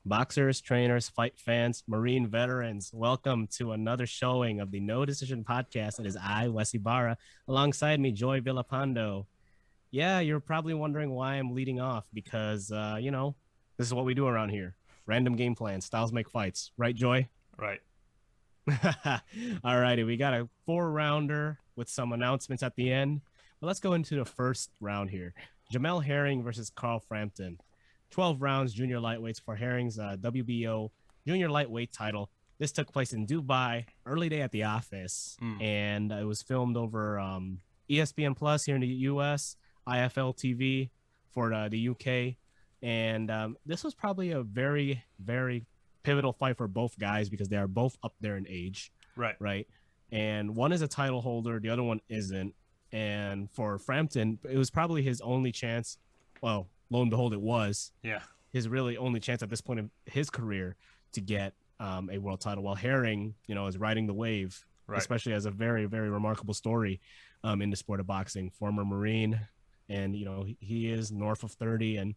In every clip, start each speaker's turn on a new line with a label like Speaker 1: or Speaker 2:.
Speaker 1: Boxers, trainers, fight fans, Marine veterans, welcome to another showing of the No Decision podcast. It is I, Wes Ibarra, alongside me, Joy Villapando. Yeah, you're probably wondering why I'm leading off because, this is what we do around here. Random game plans, styles make fights. Right, Joy?
Speaker 2: Right.
Speaker 1: All righty, we got a four-rounder with some announcements at the end. But let's go into the first round here. Jamel Herring versus Carl Frampton. 12 rounds, junior lightweights for Herring's WBO junior lightweight title. This took place in Dubai, early day at the office,
Speaker 2: Mm.
Speaker 1: and it was filmed over ESPN Plus here in the US, IFL TV for the UK. And this was probably a very, very pivotal fight for both guys because they are both up there in age,
Speaker 2: Right.
Speaker 1: right? And one is a title holder, the other one isn't. And for Frampton, it was probably his only chance. Well, lo and behold, it was
Speaker 2: Yeah.
Speaker 1: his really only chance at this point in his career to get a world title. While Herring, is riding the wave,
Speaker 2: Right.
Speaker 1: especially as a very, very remarkable story in the sport of boxing. Former Marine, and he is north of 30, and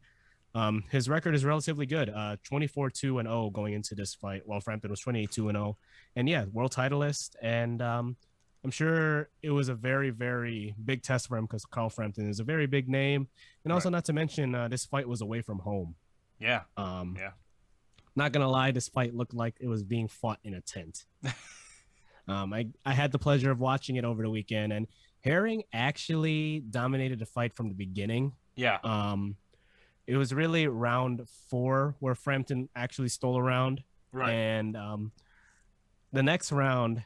Speaker 1: his record is relatively good. 24-2-0 going into this fight, while Frampton was 28-2-0, and yeah, world titleist. And I'm sure it was a very, very big test for him because Carl Frampton is a very big name, and
Speaker 2: Right.
Speaker 1: also not to mention this fight was away from home.
Speaker 2: Yeah.
Speaker 1: Um,
Speaker 2: Yeah.
Speaker 1: Not gonna lie, this fight looked like it was being fought in a tent. I had the pleasure of watching it over the weekend, and Herring actually dominated the fight from the beginning.
Speaker 2: Yeah.
Speaker 1: Um, it was really round 4 where Frampton actually stole a round,
Speaker 2: Right.
Speaker 1: and the next round,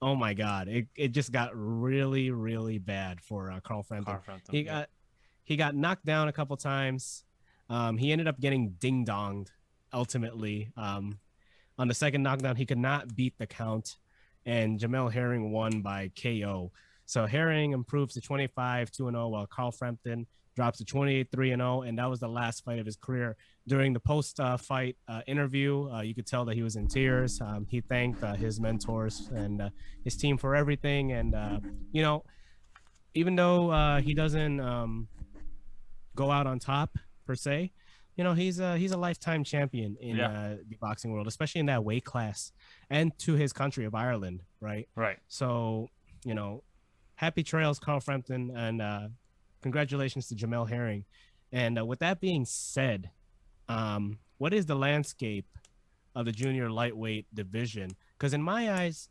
Speaker 1: oh my god, it just got really, really bad for Carl Frampton.
Speaker 2: Car front them.
Speaker 1: He
Speaker 2: Yeah.
Speaker 1: got he got knocked down a couple times. He ended up getting ding donged ultimately. On the second knockdown, he could not beat the count, and Jamel Herring won by KO. So Herring improves to 25-0, while Carl Frampton drops to 28-3-0, and that was the last fight of his career. During the post-fight interview, you could tell that he was in tears. He thanked his mentors and his team for everything, and even though he doesn't go out on top per se, he's a lifetime champion in
Speaker 2: Yeah.
Speaker 1: the boxing world, especially in that weight class, and to his country of Ireland, right?
Speaker 2: Right.
Speaker 1: So, happy trails, Carl Frampton, and congratulations to Jamel Herring. And with that being said, what is the landscape of the junior lightweight division? Because in my eyes,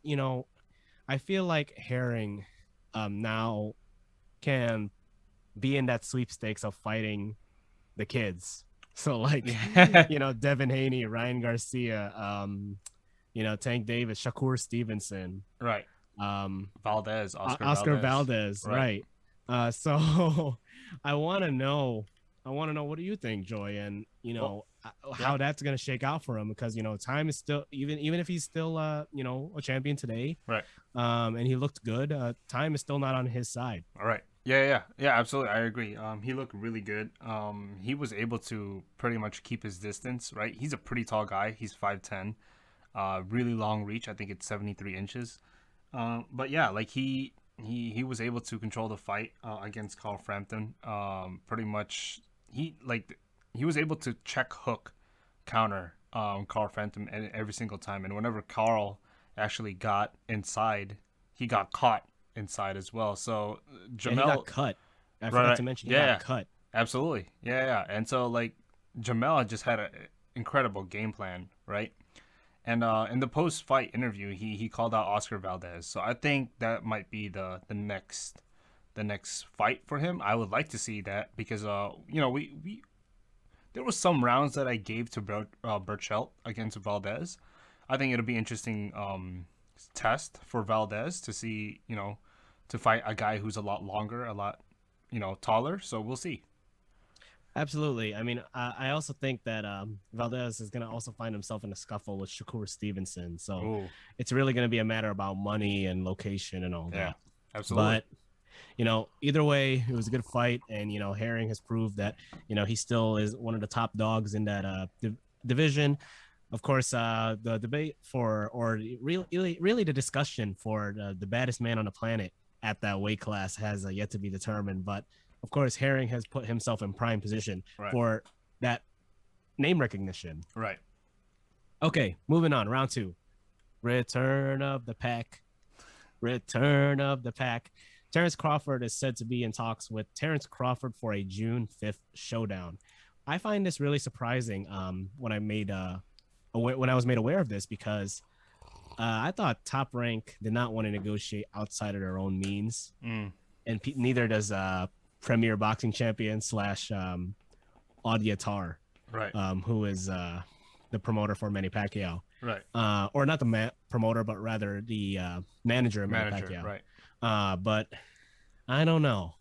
Speaker 1: I feel like Herring now can be in that sweepstakes of fighting the kids. So like,
Speaker 2: Yeah.
Speaker 1: Devin Haney, Ryan Garcia, Tank Davis, Shakur Stevenson,
Speaker 2: Right.
Speaker 1: um,
Speaker 2: Valdez. Oscar
Speaker 1: Oscar
Speaker 2: Valdez.
Speaker 1: Valdez,
Speaker 2: Right.
Speaker 1: right? So I want to know, what do you think, Joy, and
Speaker 2: Well. Yeah.
Speaker 1: how that's gonna shake out for him because time is still even if he's still a champion today,
Speaker 2: Right.
Speaker 1: and he looked good. Time is still not on his side.
Speaker 2: All right. Yeah. Yeah. Yeah. Absolutely. I agree. He looked really good. He was able to pretty much keep his distance. Right. He's a pretty tall guy. He's 5'10". Really long reach. I think it's 73 inches. But yeah, like he was able to control the fight against Carl Frampton. Pretty much he was able to check hook counter Carl Frampton every single time, and whenever Carl actually got inside, he got caught inside as well. So
Speaker 1: Yeah, he got
Speaker 2: Jamel,
Speaker 1: cut. I
Speaker 2: right,
Speaker 1: forgot
Speaker 2: right,
Speaker 1: to mention he
Speaker 2: yeah,
Speaker 1: got
Speaker 2: yeah,
Speaker 1: cut.
Speaker 2: absolutely, yeah, yeah. And so like Jamel just had an incredible game plan, right? And in the post fight interview, he called out Oscar Valdez. So I think that might be the next fight for him. I would like to see that because we there was some rounds that I gave to Burchelt against Valdez. I think it'll be interesting test for Valdez to see to fight a guy who's a lot longer, a lot taller. So we'll see.
Speaker 1: Absolutely. I mean, I also think that Valdez is going to also find himself in a scuffle with Shakur Stevenson. So
Speaker 2: Oh
Speaker 1: it's really going to be a matter about money and location and all
Speaker 2: yeah,
Speaker 1: that.
Speaker 2: absolutely.
Speaker 1: But either way, it was a good fight, and Herring has proved that he still is one of the top dogs in that division. Of course, the debate for, or really the discussion for the baddest man on the planet at that weight class has yet to be determined. But of course, Herring has put himself in prime position
Speaker 2: Right,
Speaker 1: for that name recognition.
Speaker 2: right.
Speaker 1: Okay, moving on. Round two. Return of the pack. Return of the pack. Terrence Crawford is said to be in talks with Terrence Crawford for a June 5th showdown. I find this really surprising when when I was made aware of this because I thought Top Rank did not want to negotiate outside of their own means,
Speaker 2: Mm,
Speaker 1: and neither does Premier Boxing Champion slash Audiatar,
Speaker 2: right,
Speaker 1: who is the promoter for Manny Pacquiao,
Speaker 2: right.
Speaker 1: or not the promoter, but rather the manager of Manny
Speaker 2: Manager,
Speaker 1: Pacquiao.
Speaker 2: right.
Speaker 1: But I don't know.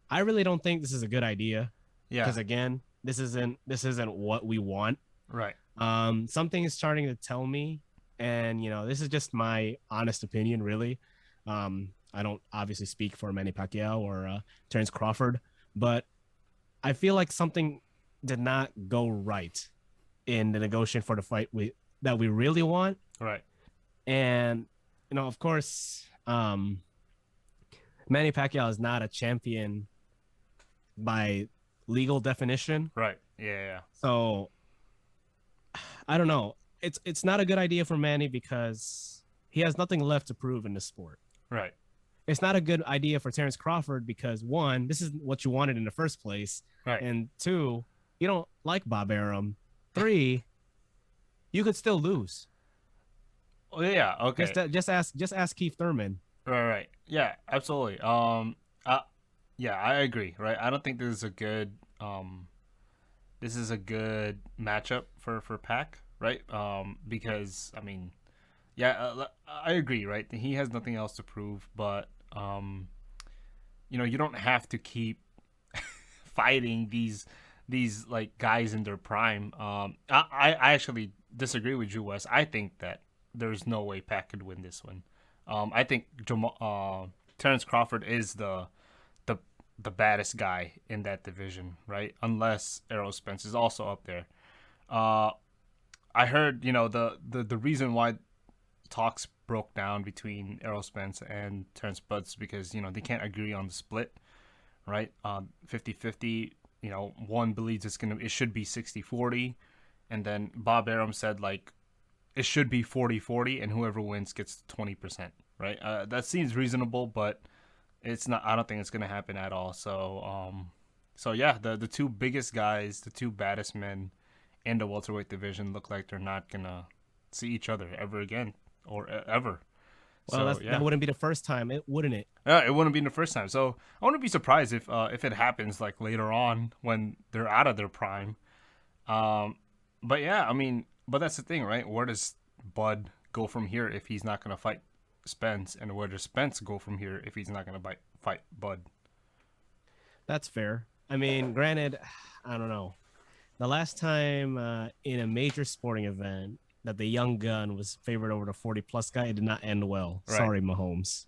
Speaker 1: I really don't think this is a good idea
Speaker 2: Yeah,
Speaker 1: because again, this isn't what we want.
Speaker 2: right.
Speaker 1: Something is starting to tell me, and this is just my honest opinion, really. I don't obviously speak for Manny Pacquiao or Terrence Crawford, but I feel like something did not go right in the negotiation for the fight that we really want.
Speaker 2: Right,
Speaker 1: And of course, Manny Pacquiao is not a champion by legal definition.
Speaker 2: right. Yeah,
Speaker 1: So I don't know. It's not a good idea for Manny because he has nothing left to prove in the sport.
Speaker 2: yeah. Right,
Speaker 1: It's not a good idea for Terrence Crawford because one, this is what you wanted in the first place,
Speaker 2: right.
Speaker 1: and two, you don't like Bob Arum. Three, you could still lose.
Speaker 2: Oh yeah, okay.
Speaker 1: Just ask Keith Thurman.
Speaker 2: Right, right. Yeah, absolutely. Yeah, I agree. Right. I don't think this is a good matchup for Pac. Right. Because I mean, yeah, I agree. Right. He has nothing else to prove, but you don't have to keep fighting these like guys in their prime. I actually disagree with you, Wes. I think that there's no way Pac could win this one. I think Terrence Crawford is the the baddest guy in that division, right? Unless Errol Spence is also up there. Uh, I heard the reason why talks broke down between Errol Spence and Terrence Butts because they can't agree on the split, right? 50-50. One believes it should be 60-40, and then Bob Arum said like it should be 40-40, and whoever wins gets 20%, right? That seems reasonable, but it's not. I don't think it's gonna happen at all. So yeah, the two biggest guys, the two baddest men in the welterweight division, look like they're not gonna see each other ever again or ever.
Speaker 1: Well,
Speaker 2: So
Speaker 1: that
Speaker 2: yeah,
Speaker 1: wouldn't be the first time, wouldn't it?
Speaker 2: it wouldn't be the first time. So I wouldn't be surprised if it happens like later on when they're out of their prime. Um, but yeah, I mean, but that's the thing, right? Where does Bud go from here if he's not gonna fight Spence, and where does Spence go from here if he's not gonna fight Bud?
Speaker 1: That's fair. I mean, granted, I don't know. The last time in a major sporting event that the young gun was favored over the 40 plus guy, it did not end well.
Speaker 2: Right.
Speaker 1: Sorry, Mahomes.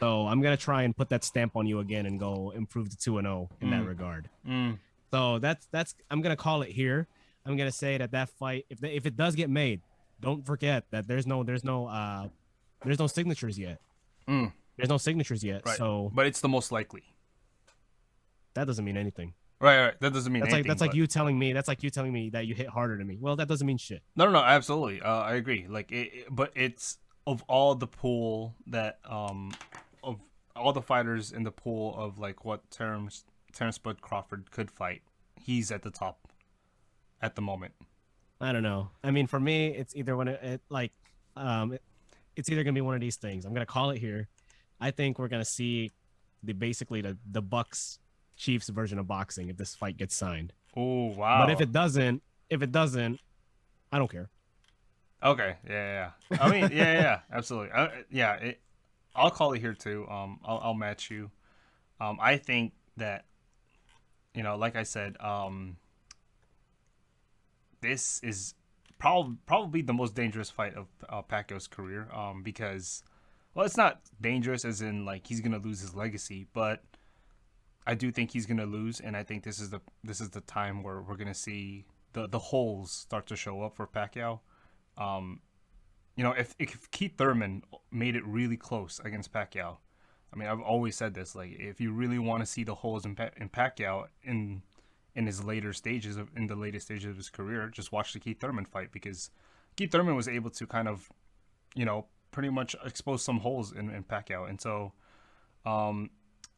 Speaker 1: So I'm gonna try and put that stamp on you again and go improve to 2-0 in that
Speaker 2: Mm,
Speaker 1: regard.
Speaker 2: mm,
Speaker 1: So that's I'm gonna call it here. I'm gonna say that fight, if it does get made, don't forget that there's no signatures yet.
Speaker 2: mm.
Speaker 1: There's no signatures yet.
Speaker 2: Right.
Speaker 1: So
Speaker 2: But it's the most likely.
Speaker 1: that doesn't mean anything.
Speaker 2: Right, right. That doesn't mean
Speaker 1: That's like
Speaker 2: anything.
Speaker 1: that's like
Speaker 2: But
Speaker 1: you telling me that you hit harder than me. Well, that doesn't mean shit.
Speaker 2: no, no, no. Absolutely. I agree. Like, but it's of all the pool that of all the fighters in the pool of like what Terrence Bud Crawford could fight, he's at the top at the moment.
Speaker 1: I don't know. I mean, for me, it's either it's either gonna be one of these things. I'm gonna call it here. I think we're gonna see basically the Bucks Chiefs version of boxing if this fight gets signed.
Speaker 2: Oh
Speaker 1: But
Speaker 2: wow.
Speaker 1: if it doesn't, I don't care.
Speaker 2: Okay. Yeah, yeah. I mean, yeah, yeah, yeah, absolutely. Yeah. I'll call it here too. I'll match you. I think that like I said, this is probably the most dangerous fight of Pacquiao's career. Because, well, it's not dangerous as in like he's gonna lose his legacy, but I do think he's gonna lose, and I think this is the time where we're gonna see the holes start to show up for Pacquiao. Um, if Keith Thurman made it really close against Pacquiao, I mean, I've always said this. Like, if you really want to see the holes in Pacquiao in his later stages of in the latest stages of his career. Just watch the Keith Thurman fight because Keith Thurman was able to kind of, pretty much expose some holes in Pacquiao, and so um,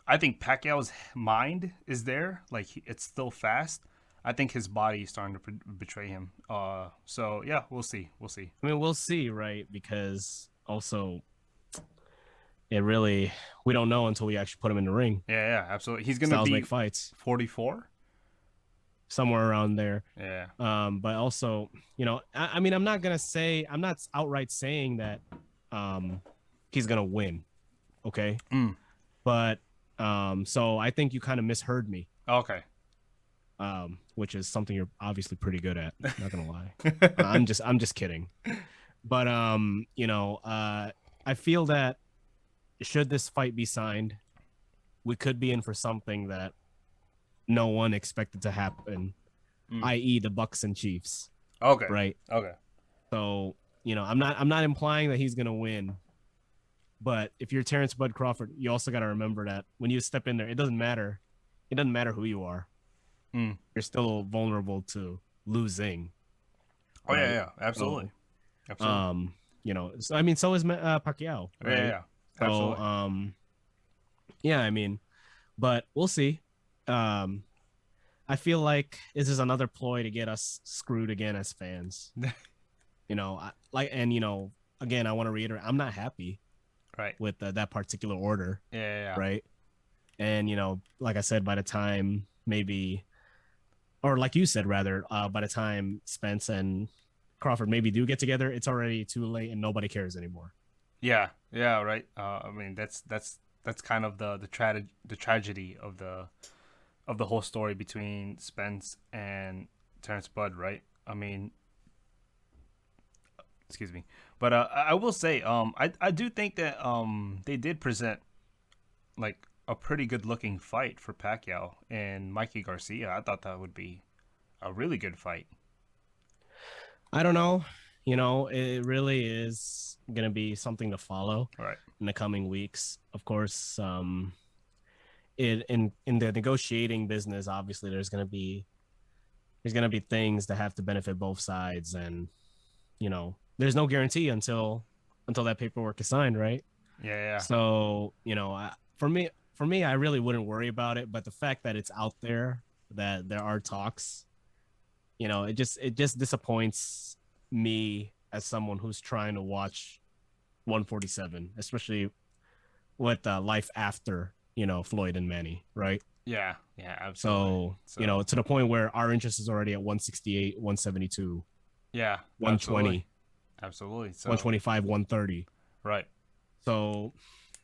Speaker 2: I think Pacquiao's mind is there, like it's still fast. I think his body is starting to betray him. So yeah, we'll see. We'll see.
Speaker 1: I mean, we'll see, right? Because also, it really we don't know until we actually put him in the ring.
Speaker 2: Yeah, yeah, absolutely. He's gonna
Speaker 1: Styles make
Speaker 2: be
Speaker 1: fights
Speaker 2: 44.
Speaker 1: somewhere around there.
Speaker 2: Yeah.
Speaker 1: But also, I mean, I'm not outright saying that um, he's gonna win. Okay,
Speaker 2: Mm.
Speaker 1: but so I think you kind of misheard me.
Speaker 2: Okay.
Speaker 1: Which is something you're obviously pretty good at. Not gonna lie. I'm just kidding. But I feel that should this fight be signed, we could be in for something that no one expected to happen,
Speaker 2: Mm.
Speaker 1: i.e., the Bucks and Chiefs,
Speaker 2: Okay.
Speaker 1: right?
Speaker 2: Okay.
Speaker 1: So I'm not implying that he's gonna win, but if you're Terrence Bud Crawford, you also got to remember that when you step in there, it doesn't matter. It doesn't matter who you are.
Speaker 2: Mm.
Speaker 1: You're still vulnerable to losing,
Speaker 2: Oh yeah,
Speaker 1: right?
Speaker 2: yeah, absolutely,
Speaker 1: So,
Speaker 2: absolutely.
Speaker 1: so I mean, so is Pacquiao,
Speaker 2: Yeah, yeah,
Speaker 1: right?
Speaker 2: yeah,
Speaker 1: So,
Speaker 2: absolutely.
Speaker 1: yeah, I mean, but we'll see. Um, I feel like this is another ploy to get us screwed again as fans. And again, I want to reiterate, I'm not happy
Speaker 2: Right.
Speaker 1: with that particular order,
Speaker 2: Yeah, yeah, yeah.
Speaker 1: right? And like I said, by the time maybe, or like you said rather, by the time Spence and Crawford maybe do get together, it's already too late and nobody cares anymore.
Speaker 2: Yeah, yeah, right. I mean, that's kind of the tragedy of the whole story between Spence and Terrence Bud, right? I mean, excuse me, but I will say, I do think that they did present like a pretty good looking fight for Pacquiao and Mikey Garcia. I thought that would be a really good fight.
Speaker 1: I don't know. It really is going to be something to follow
Speaker 2: All right.
Speaker 1: in the coming weeks. Of course, in the negotiating business, obviously there's going to be things that have to benefit both sides, and there's no guarantee until that paperwork is signed, right?
Speaker 2: Yeah, yeah,
Speaker 1: So, for me, I really wouldn't worry about it, but the fact that it's out there that there are talks, it just disappoints me as someone who's trying to watch 147, especially with life after Floyd and Manny, right?
Speaker 2: yeah, yeah, absolutely.
Speaker 1: So
Speaker 2: So
Speaker 1: to the point where our interest is already at 168, 172,
Speaker 2: yeah, absolutely,
Speaker 1: 120,
Speaker 2: absolutely. So
Speaker 1: 125, 130.
Speaker 2: right.
Speaker 1: So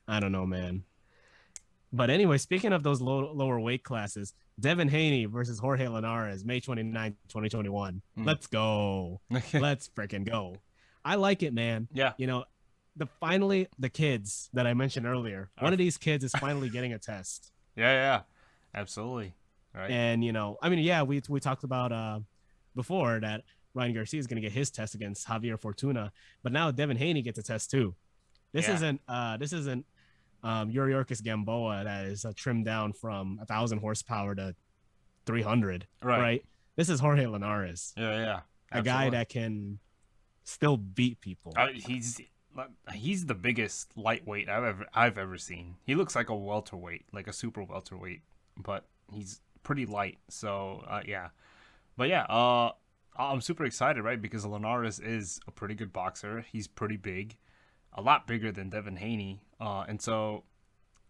Speaker 1: I don't know, man. But anyway, speaking of those lower weight classes, Devin Haney versus Jorge Linares, May 29th, 2021.
Speaker 2: Mm.
Speaker 1: Let's go. Let's freaking go. I like it, man.
Speaker 2: Yeah.
Speaker 1: You know, the kids that I mentioned earlier, one
Speaker 2: Our,
Speaker 1: of these kids is finally getting a test.
Speaker 2: yeah, yeah, absolutely. Right.
Speaker 1: And I mean, yeah, we talked about before that Ryan Garcia is going to get his test against Javier Fortuna, but now Devin Haney gets a test too. This
Speaker 2: Yeah.
Speaker 1: isn't Yuriorkis Gamboa that is trimmed down from 1,000 horsepower to 300,
Speaker 2: Right.
Speaker 1: right? This is Jorge Linares,
Speaker 2: Yeah, yeah,
Speaker 1: a guy
Speaker 2: absolutely.
Speaker 1: that can still beat people.
Speaker 2: He's the biggest lightweight I've ever seen. He looks like a welterweight, like a super welterweight, but he's pretty light. So yeah, but yeah, I'm super excited, right? Because Linares is a pretty good boxer. He's pretty big, a lot bigger than Devin Haney. And so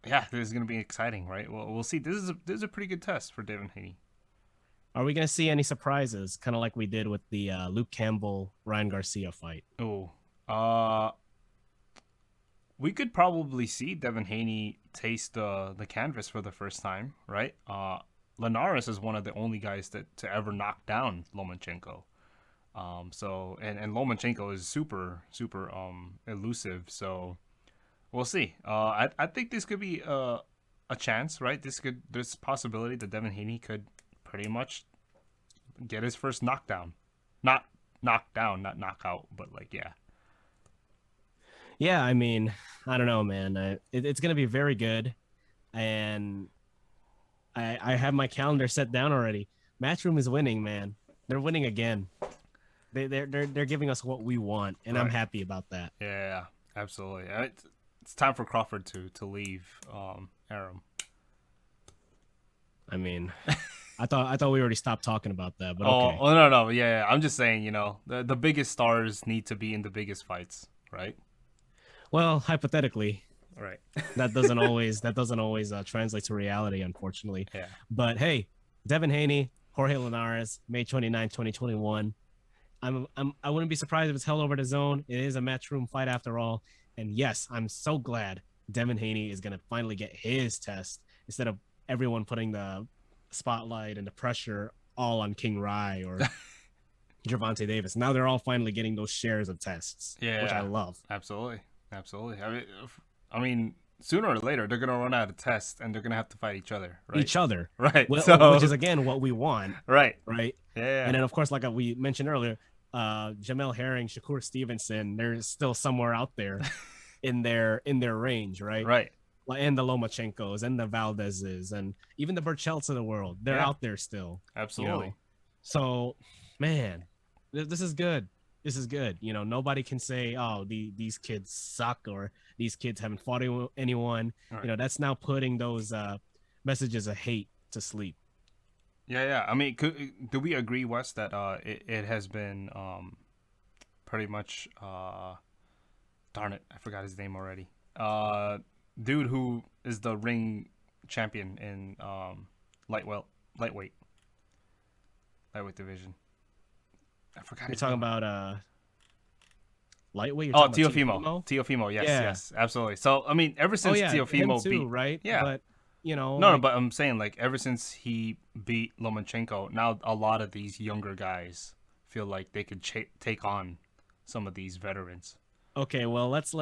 Speaker 2: yeah, this is gonna be exciting, right? Well, we'll see. This is a pretty good test for Devin Haney.
Speaker 1: Are we going to see any surprises, kind of like we did with the Luke Campbell Ryan Garcia fight?
Speaker 2: Oh, uh, we could probably see Devin Haney taste the canvas for the first time, right? Linares is one of the only guys to ever knock down Lomachenko. And Lomachenko is super super elusive. So we'll see. I think this could be a chance, right? There's possibility that Devin Haney could pretty much get his first knockdown, not knockdown, not knockout, but like yeah,
Speaker 1: Yeah, I mean, I don't know, man. It's going to be very good, and I have my calendar set down already. Matchroom is winning, man. They're winning again. They're giving us what we want, and I'm
Speaker 2: Right.
Speaker 1: happy about that.
Speaker 2: Yeah, absolutely. It's time for Crawford to leave Aram.
Speaker 1: I mean, I thought we already stopped talking about that, but
Speaker 2: Oh,
Speaker 1: okay.
Speaker 2: oh no, no, yeah, yeah. I'm just saying, the biggest stars need to be in the biggest fights, right?
Speaker 1: Well, hypothetically,
Speaker 2: Right.
Speaker 1: that doesn't always translate to reality, unfortunately.
Speaker 2: Yeah.
Speaker 1: But hey, Devin Haney, Jorge Linares, May 29, 2021. I wouldn't be surprised if it's held over to zone. It is a matchroom fight after all. And yes, I'm so glad Devin Haney is gonna finally get his test instead of everyone putting the spotlight and the pressure all on King Rye or Gervonta Davis. Now they're all finally getting those shares of tests, which I
Speaker 2: Yeah.
Speaker 1: love.
Speaker 2: Absolutely. Absolutely. I mean, sooner or later they're gonna run out of tests and they're gonna have to fight each other, right?
Speaker 1: Each other,
Speaker 2: Right.
Speaker 1: which is
Speaker 2: So,
Speaker 1: again what we want,
Speaker 2: right.
Speaker 1: right?
Speaker 2: Yeah.
Speaker 1: And then of course, like we mentioned earlier, Jamel Herring, Shakur Stevenson, they're still somewhere out there in their range, right?
Speaker 2: Right.
Speaker 1: And the Lomachenkos and the Valdezes and even the Burchelts of the world, they're
Speaker 2: Yeah.
Speaker 1: out there still, you
Speaker 2: Absolutely.
Speaker 1: know. So, man, this is good. This is good. Nobody can say, "Oh, these kids suck" or "These kids haven't fought anyone."
Speaker 2: All right.
Speaker 1: That's now putting those messages of hate to sleep.
Speaker 2: Yeah, yeah. I mean, do we agree, Wes, that it has been pretty much darn it, I forgot his name already. Dude who is the ring champion in lightweight lightweight lightweight division. I forgot
Speaker 1: You're
Speaker 2: his
Speaker 1: talking
Speaker 2: name.
Speaker 1: about lightweight. You're
Speaker 2: Oh,
Speaker 1: talking about
Speaker 2: Teofimo.
Speaker 1: Teofimo.
Speaker 2: Teofimo. Yes,
Speaker 1: Yeah.
Speaker 2: yes, absolutely. So I mean, ever
Speaker 1: Oh
Speaker 2: since
Speaker 1: yeah, him
Speaker 2: Teofimo
Speaker 1: too,
Speaker 2: beat,
Speaker 1: right?
Speaker 2: yeah,
Speaker 1: But
Speaker 2: no, no,
Speaker 1: like
Speaker 2: but I'm saying like ever since he beat Lomachenko, now a lot of these younger guys feel like they could take on some of these veterans.
Speaker 1: okay, well let's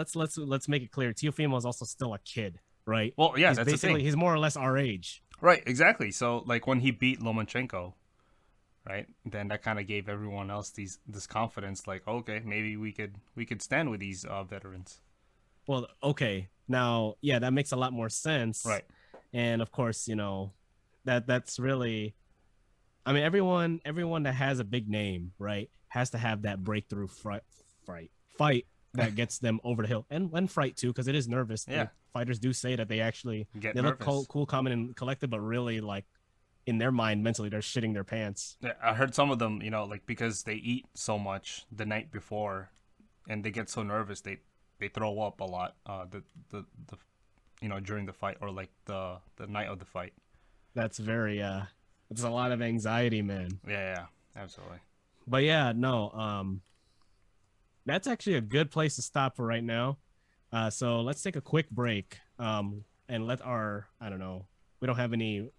Speaker 1: make it clear. Teofimo is also still a kid, right?
Speaker 2: Well, yeah,
Speaker 1: He's
Speaker 2: that's the
Speaker 1: basically
Speaker 2: thing.
Speaker 1: he's more or less our age.
Speaker 2: Right, exactly. So like when he beat Lomachenko, right, then that kind of gave everyone else this confidence. Like, okay, maybe we could stand with these veterans.
Speaker 1: Well, okay. Now, yeah, that makes a lot more sense.
Speaker 2: Right.
Speaker 1: And of course, that's really I mean everyone that has a big name, right, has to have that breakthrough fight that gets them over the hill. And fright too because it is nervous.
Speaker 2: Yeah.
Speaker 1: The fighters do say that
Speaker 2: Get
Speaker 1: they look
Speaker 2: nervous.
Speaker 1: cool, calm and collected, but really like in their mind mentally they're shitting their pants.
Speaker 2: Yeah, I heard some of them, like because they eat so much the night before, and they get so nervous they throw up a lot. The during the fight or like the night of the fight.
Speaker 1: That's very it's a lot of anxiety, man.
Speaker 2: Yeah, yeah, absolutely.
Speaker 1: But yeah, no, that's actually a good place to stop for right now. So let's take a quick break and let I don't know, we don't have any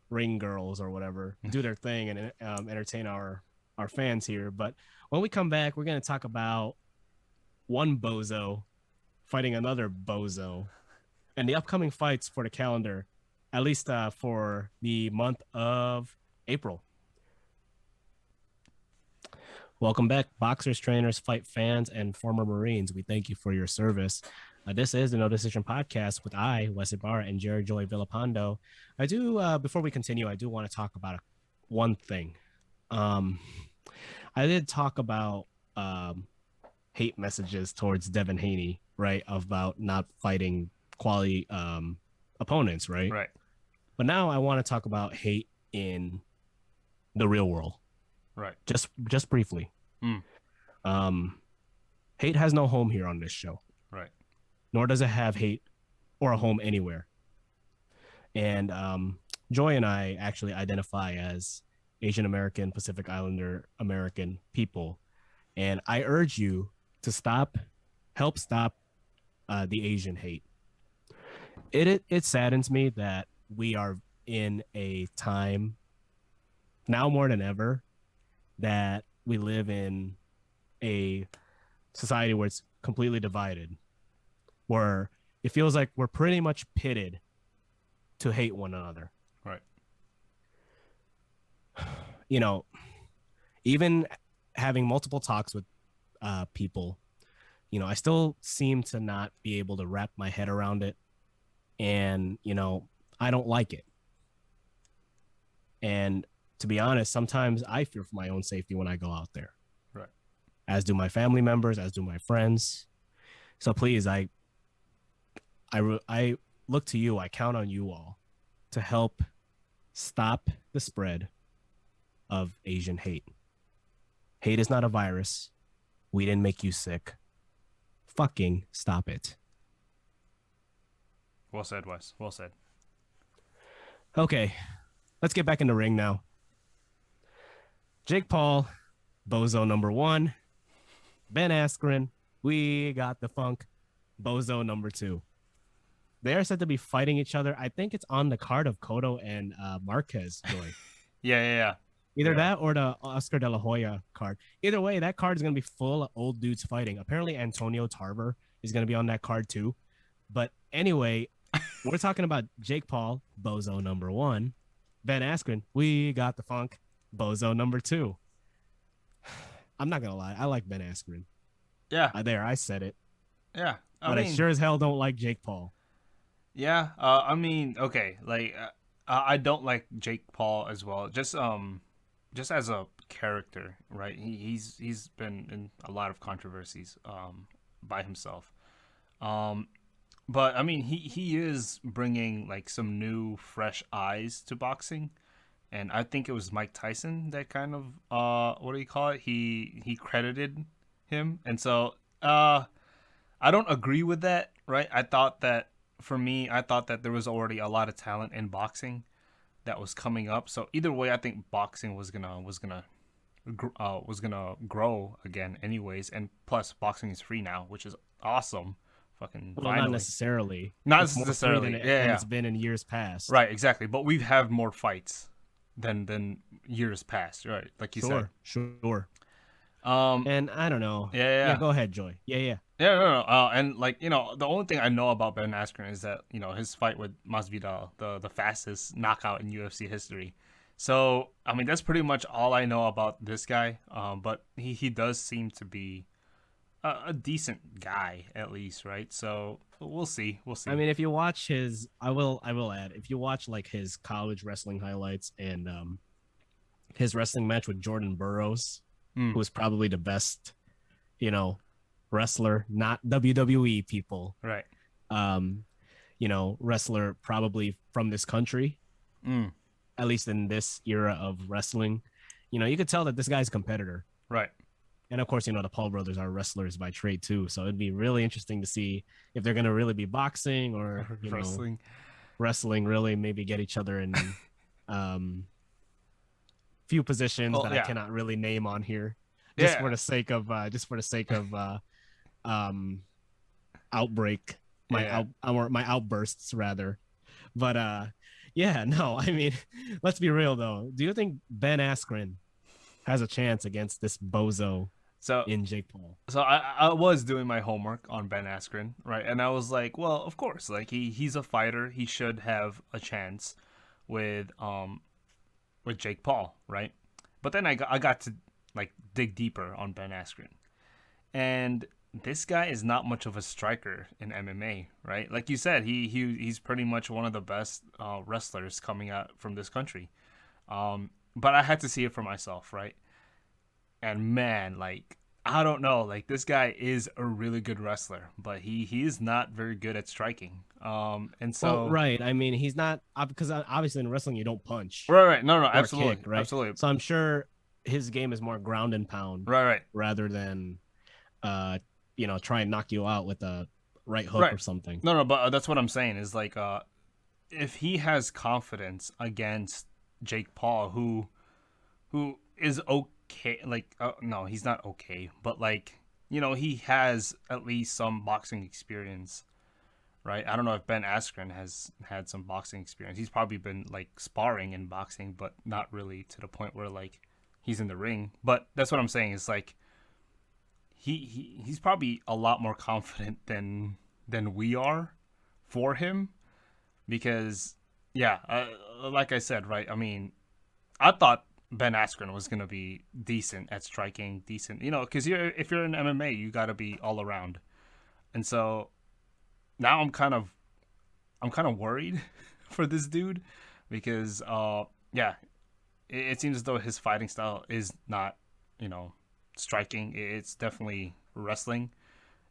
Speaker 1: ring girls or whatever do their thing and entertain our fans here. But when we come back, we're going to talk about one bozo fighting another bozo and the upcoming fights for the calendar, at least for the month of April. Welcome back, boxers, trainers, fight fans, and former Marines. We thank you for your service. This is the No Decision Podcast with Wes Ibarra, and Jared Joy Villapando. Before we continue, I do want to talk about one thing. Um, I did talk about hate messages towards Devin Haney, right? About not fighting quality opponents, right?
Speaker 2: Right.
Speaker 1: But now I want to talk about hate in the real world.
Speaker 2: Right.
Speaker 1: Just briefly.
Speaker 2: Mm.
Speaker 1: Hate has no home here on this show.
Speaker 2: Right.
Speaker 1: Nor does it have hate or a home anywhere. And Joy and I actually identify as Asian American, Pacific Islander American people. And I urge you to help stop the Asian hate. It saddens me that we are in a time now more than ever that we live in a society where it's completely divided, where it feels like we're pretty much pitted to hate one another.
Speaker 2: Right.
Speaker 1: Even having multiple talks with people, I still seem to not be able to wrap my head around it. And, I don't like it. And To be honest, sometimes I fear for my own safety when I go out there,
Speaker 2: Right.
Speaker 1: as do my family members, as do my friends. So please, I look to you. I count on you all to help stop the spread of Asian hate. Hate is not a virus. We didn't make you sick. Fucking stop it.
Speaker 2: Well said, Wes. Well said.
Speaker 1: Okay, let's get back in the ring now. Jake Paul, Bozo number one. Ben Askren, we got the funk. Bozo number two. They are said to be fighting each other. I think it's on the card of Cotto and Marquez, Joy.
Speaker 2: Yeah, yeah, yeah.
Speaker 1: Either
Speaker 2: Yeah.
Speaker 1: that or the Oscar De La Hoya card. Either way, that card is going to be full of old dudes fighting. Apparently, Antonio Tarver is going to be on that card too. But anyway, we're talking about Jake Paul, Bozo number one. Ben Askren, we got the funk. Bozo number two. I'm not going to lie. I like Ben Askren.
Speaker 2: Yeah.
Speaker 1: I said it.
Speaker 2: Yeah.
Speaker 1: But I sure as hell don't like Jake Paul.
Speaker 2: Yeah. I mean, okay. Like, I don't like Jake Paul as well. Just as a character, right? He's been in a lot of controversies, by himself. Um, but I mean, he is bringing like some new, fresh eyes to boxing, and I think it was Mike Tyson that kind of what do you call it? He credited him, and so I don't agree with that, right? I thought that there was already a lot of talent in boxing that was coming up. So either way, I think boxing was gonna grow again, anyways. And plus, boxing is free now, which is awesome. Fucking
Speaker 1: Well, not
Speaker 2: finally.
Speaker 1: necessarily.
Speaker 2: Not
Speaker 1: It's more free
Speaker 2: necessarily. Yeah,
Speaker 1: than
Speaker 2: yeah.
Speaker 1: it's been in years past.
Speaker 2: Right, exactly. But we've had more fights than years past, right? Like you said.
Speaker 1: Sure.
Speaker 2: Um,
Speaker 1: And I don't know.
Speaker 2: yeah, yeah,
Speaker 1: Yeah,
Speaker 2: yeah.
Speaker 1: go ahead, Joy. Yeah.
Speaker 2: Yeah, no. And like the only thing I know about Ben Askren is that his fight with Masvidal, the fastest knockout in UFC history. So I mean that's pretty much all I know about this guy. But he does seem to be a decent guy at least, right? So we'll see. We'll see.
Speaker 1: I mean, if you watch his, I will add, if you watch like his college wrestling highlights and his wrestling match with Jordan Burroughs,
Speaker 2: Mm,
Speaker 1: who is probably the best, you know, wrestler, not WWE people,
Speaker 2: right.
Speaker 1: um, wrestler probably from this country,
Speaker 2: Mm,
Speaker 1: at least in this era of wrestling. You could tell that this guy's a competitor.
Speaker 2: right.
Speaker 1: And of course, the Paul brothers are wrestlers by trade too. So it'd be really interesting to see if they're going to really be boxing or,
Speaker 2: Wrestling.
Speaker 1: wrestling, really maybe get each other in um, few positions
Speaker 2: Oh
Speaker 1: that I
Speaker 2: yeah.
Speaker 1: cannot really name on here just for
Speaker 2: Yeah.
Speaker 1: the sake of, um, outbreak,
Speaker 2: Yeah.
Speaker 1: my outbursts rather. But yeah, no, I mean, let's be real though. Do you think Ben Askren has a chance against this bozo
Speaker 2: So
Speaker 1: in Jake Paul?
Speaker 2: so I was doing my homework on Ben Askren, right? And I was like, well, of course, like he's a fighter, he should have a chance with Jake Paul, right? But then I got to like dig deeper on Ben Askren, and this guy is not much of a striker in MMA, right? Like you said, he's pretty much one of the best wrestlers coming out from this country. But I had to see it for myself, right? And man, like I don't know, like this guy is a really good wrestler, but he is not very good at striking. And
Speaker 1: Well,
Speaker 2: so
Speaker 1: right. I mean, he's not because obviously in wrestling you don't punch
Speaker 2: right, no, no,
Speaker 1: or kick,
Speaker 2: absolutely,
Speaker 1: right?
Speaker 2: absolutely,
Speaker 1: So I'm sure his game is more ground and pound
Speaker 2: right,
Speaker 1: rather than try and knock you out with a right hook
Speaker 2: right.
Speaker 1: or something.
Speaker 2: No, no, but that's what I'm saying is like, if he has confidence against Jake Paul, who is okay, like, no, he's not okay, but like, he has at least some boxing experience, right? I don't know if Ben Askren has had some boxing experience. He's probably been like sparring in boxing, but not really to the point where like he's in the ring. But that's what I'm saying is like he's probably a lot more confident than we are for him because yeah, like I said, right? I mean, I thought Ben Askren was gonna be decent at striking, decent, because if you're in MMA, you got to be all around, and so now I'm kind of worried for this dude because yeah, it seems as though his fighting style is not, you know, striking. It's definitely wrestling,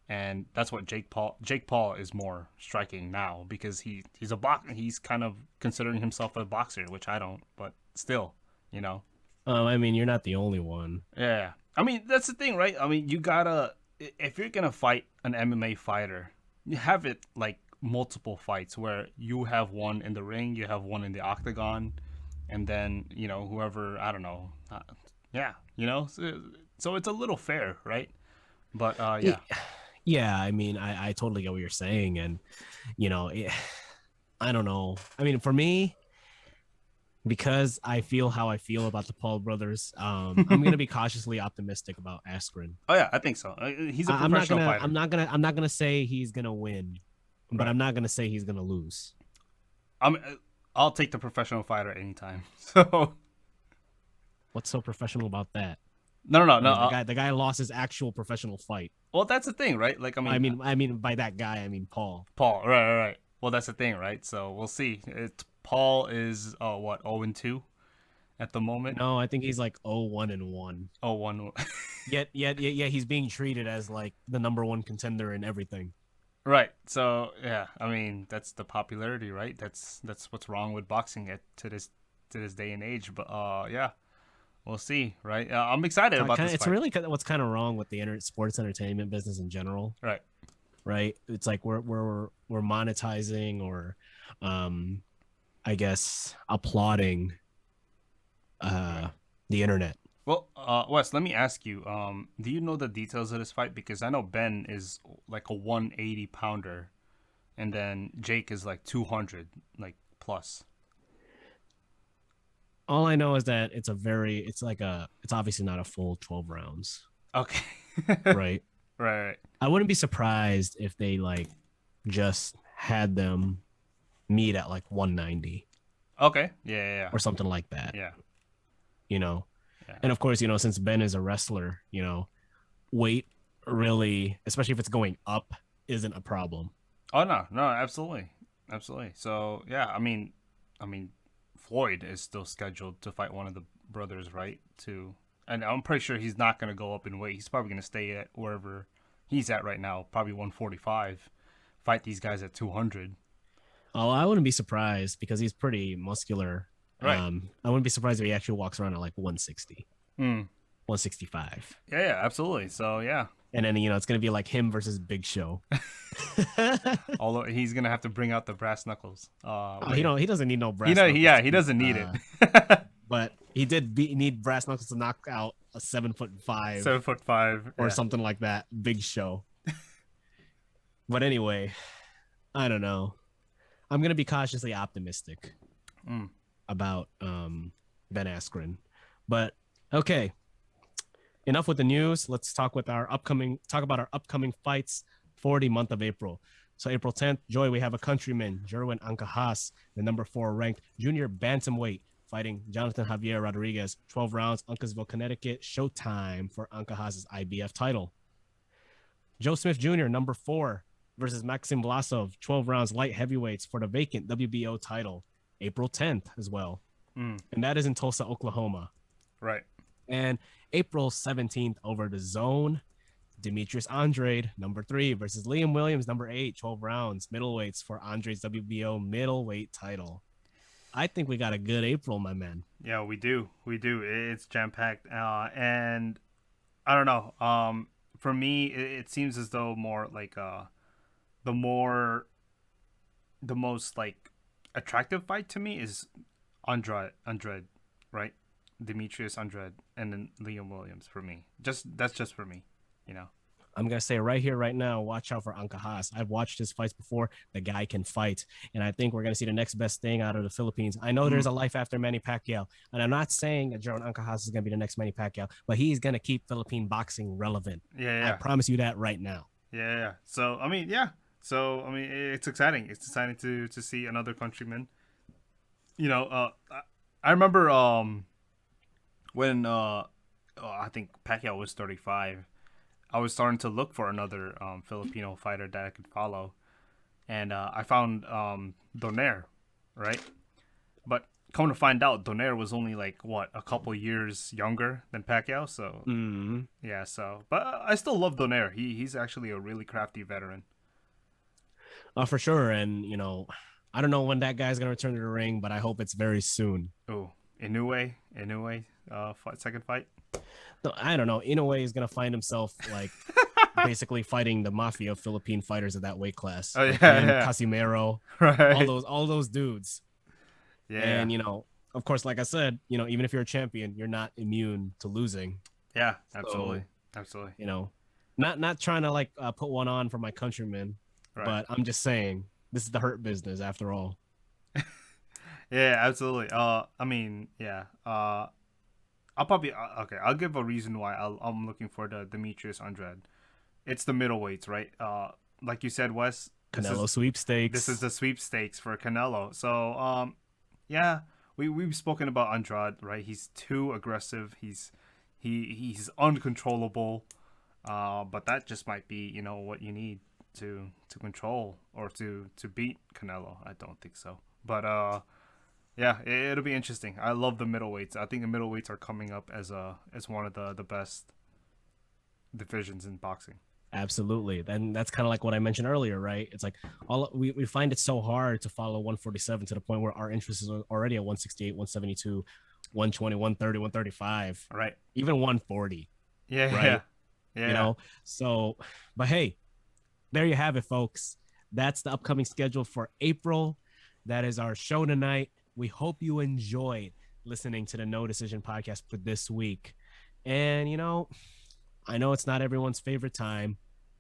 Speaker 2: and that's what Jake Paul is more striking now because he's a boxer. He's kind of considering himself a boxer, which I don't, but still, you know.
Speaker 1: I mean, you're not the only one.
Speaker 2: Yeah, I mean that's the thing, right? I mean, you gotta if you're gonna fight an MMA fighter, you have it like multiple fights where you have one in the ring, you have one in the octagon, and then you know whoever I don't know, yeah, you know, so it's a little fair, right? But yeah,
Speaker 1: Yeah, I mean, I totally get what you're saying, and you know, I don't know. I mean, for me, because I feel how I feel about the Paul brothers, I'm gonna be cautiously optimistic about Askren.
Speaker 2: oh yeah, I think so. He's a
Speaker 1: I'm not
Speaker 2: professional
Speaker 1: gonna,
Speaker 2: fighter,
Speaker 1: I'm not gonna say he's gonna win, but
Speaker 2: right?
Speaker 1: I'm not gonna say he's gonna lose.
Speaker 2: I'm I'll take the professional fighter anytime. So
Speaker 1: What's so professional about that?
Speaker 2: no, no, no,
Speaker 1: I
Speaker 2: no.
Speaker 1: mean, the guy lost his actual professional fight.
Speaker 2: Well, that's the thing, right? Like,
Speaker 1: I mean, by that guy, I mean Paul.
Speaker 2: Paul, right. Well, that's the thing, right? So we'll see. Paul is what 0-2 at the moment.
Speaker 1: No, I think he's like 0-1-1.
Speaker 2: Oh, 1.
Speaker 1: Yet, he's being treated as like the number one contender in everything.
Speaker 2: Right. So yeah, I mean that's the popularity, right? That's what's wrong with boxing to this day and age. But yeah, we'll see, right? I'm excited about this
Speaker 1: It's
Speaker 2: fight.
Speaker 1: really what's kind of wrong with the sports entertainment business in general,
Speaker 2: Right.
Speaker 1: right? It's like we're monetizing or, I guess applauding,
Speaker 2: Right.
Speaker 1: the internet.
Speaker 2: Well, Wes, let me ask you. Do you know the details of this fight? Because I know Ben is like a 180 pounder, and then Jake is like 200, like plus.
Speaker 1: All I know is that it's obviously not a full 12 rounds,
Speaker 2: Okay.
Speaker 1: right?
Speaker 2: Right.
Speaker 1: I wouldn't be surprised if they like just had them meet at like 190
Speaker 2: Okay. Yeah.
Speaker 1: or something like that,
Speaker 2: Yeah.
Speaker 1: you know.
Speaker 2: Yeah.
Speaker 1: And of course, since Ben is a wrestler, weight really, especially if it's going up, isn't a problem.
Speaker 2: Oh no, absolutely, absolutely. So yeah, I mean, Floyd is still scheduled to fight one of the brothers, right? And I'm pretty sure he's not going to go up in weight. He's probably going to stay at wherever he's at right now, probably 145. Fight these guys at 200.
Speaker 1: Oh, I wouldn't be surprised because he's pretty muscular.
Speaker 2: Right.
Speaker 1: I wouldn't be surprised if he actually walks around at like 160,
Speaker 2: Hmm.
Speaker 1: 165.
Speaker 2: Yeah, absolutely. So yeah,
Speaker 1: And then, it's going to be like him versus Big Show.
Speaker 2: although he's gonna have to bring out the brass knuckles.
Speaker 1: Oh, he doesn't need no brass knuckles.
Speaker 2: Yeah, he doesn't need it.
Speaker 1: But he did need brass knuckles to knock out a 7'5"
Speaker 2: 7'5"
Speaker 1: or
Speaker 2: yeah.
Speaker 1: something like that. Big Show. But anyway, I don't know. I'm gonna be cautiously optimistic about Ben Askren. But okay, enough with the news. Let's talk about our upcoming fights for the month of April. So April 10th, Joy, we have a countryman, Jerwin Ancajas, the number 4 ranked junior bantamweight, fighting Jonathan Javier Rodriguez, 12 rounds, Uncasville, Connecticut. Showtime for Ancajas' IBF title. Joe Smith Jr., number 4, versus Maxim Vlasov, 12 rounds, light heavyweights for the vacant WBO title, April 10th as well. And that is in Tulsa, Oklahoma.
Speaker 2: Right.
Speaker 1: And April 17th over the Zone, Demetrius Andrade, number 3, versus Liam Williams, number 8, 12 rounds, middleweights for Andrade's WBO middleweight title. I think we got a good April, my man.
Speaker 2: Yeah, we do. It's jam packed, and I don't know. For me, it seems as though more like the most like attractive fight to me is Andrade, right? Demetrius Andrade, and then Liam Williams for me. That's just for me, you know.
Speaker 1: I'm going to say right here, right now, watch out for Ancajas. I've watched his fights before. The guy can fight. And I think we're going to see the next best thing out of the Philippines. I know there's a life after Manny Pacquiao. And I'm not saying that Jerome Ancajas is going to be the next Manny Pacquiao, but he's going to keep Philippine boxing relevant.
Speaker 2: Yeah.
Speaker 1: I promise you that right now.
Speaker 2: Yeah. So, I mean, yeah. So, I mean, it's exciting. It's exciting to see another countryman. You know, I remember when I think Pacquiao was 35. I was starting to look for another Filipino fighter that I could follow, and I found Donaire, right? But come to find out, Donaire was only like what, a couple years younger than Pacquiao. So
Speaker 1: Mm.
Speaker 2: yeah, so but I still love Donaire. He's actually a really crafty veteran.
Speaker 1: For sure. And, I don't know when that guy's going to return to the ring, but I hope it's very soon.
Speaker 2: Oh, Inoue, second fight.
Speaker 1: No, I don't know. In a way, he's going to find himself like basically fighting the mafia of Philippine fighters of that weight class,
Speaker 2: Oh
Speaker 1: like
Speaker 2: yeah,
Speaker 1: him,
Speaker 2: yeah,
Speaker 1: Casimero,
Speaker 2: right,
Speaker 1: all those dudes.
Speaker 2: yeah,
Speaker 1: And, of course, like I said, even if you're a champion, you're not immune to losing.
Speaker 2: yeah,
Speaker 1: So,
Speaker 2: absolutely, absolutely,
Speaker 1: not trying to like put one on for my countrymen,
Speaker 2: right.
Speaker 1: but I'm just saying this is the hurt business after all.
Speaker 2: Yeah, absolutely. I mean, yeah. I'll probably okay. I'll give a reason why I'm looking for the Demetrius Andrade. It's the middleweights, right? Like you said, Wes.
Speaker 1: Canelo
Speaker 2: This is
Speaker 1: sweepstakes.
Speaker 2: the sweepstakes for Canelo. So, yeah, we've spoken about Andrade, right? He's too aggressive. He's uncontrollable. But that just might be, what you need to control or to beat Canelo. I don't think so. But yeah, it'll be interesting. I love the middleweights. I think the middleweights are coming up as one of the best divisions in boxing.
Speaker 1: Absolutely. And that's kind of like what I mentioned earlier, right? It's like we find it so hard to follow 147 to the point where our interest is already at 168, 172, 120, 130, 135,
Speaker 2: All right.
Speaker 1: even 140,
Speaker 2: Yeah, yeah,
Speaker 1: right?
Speaker 2: yeah,
Speaker 1: You
Speaker 2: yeah.
Speaker 1: know, so, but hey, there you have it, folks. That's the upcoming schedule for April. That is our show tonight. We hope you enjoyed listening to the No Decision podcast for this week. And, I know it's not everyone's favorite time,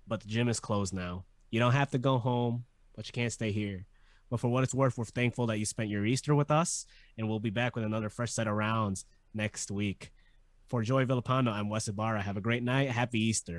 Speaker 1: but the gym is closed now. You don't have to go home, but you can't stay here. But for what it's worth, we're thankful that you spent your Easter with us, and we'll be back with another fresh set of rounds next week. For Joey Villapando, I'm Wes Ibarra. Have a great night. Happy Easter.